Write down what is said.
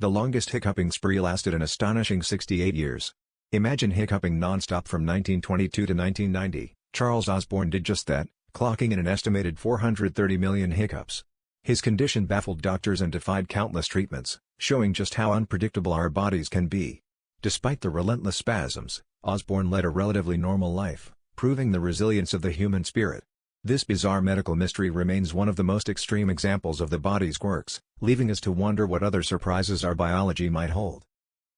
The longest hiccuping spree lasted an astonishing 68 years. Imagine hiccuping non-stop from 1922 to 1990. Charles Osborne did just that, clocking in an estimated 430 million hiccups. His condition baffled doctors and defied countless treatments, showing just how unpredictable our bodies can be. Despite the relentless spasms, Osborne led a relatively normal life, proving the resilience of the human spirit. This bizarre medical mystery remains one of the most extreme examples of the body's quirks, leaving us to wonder what other surprises our biology might hold.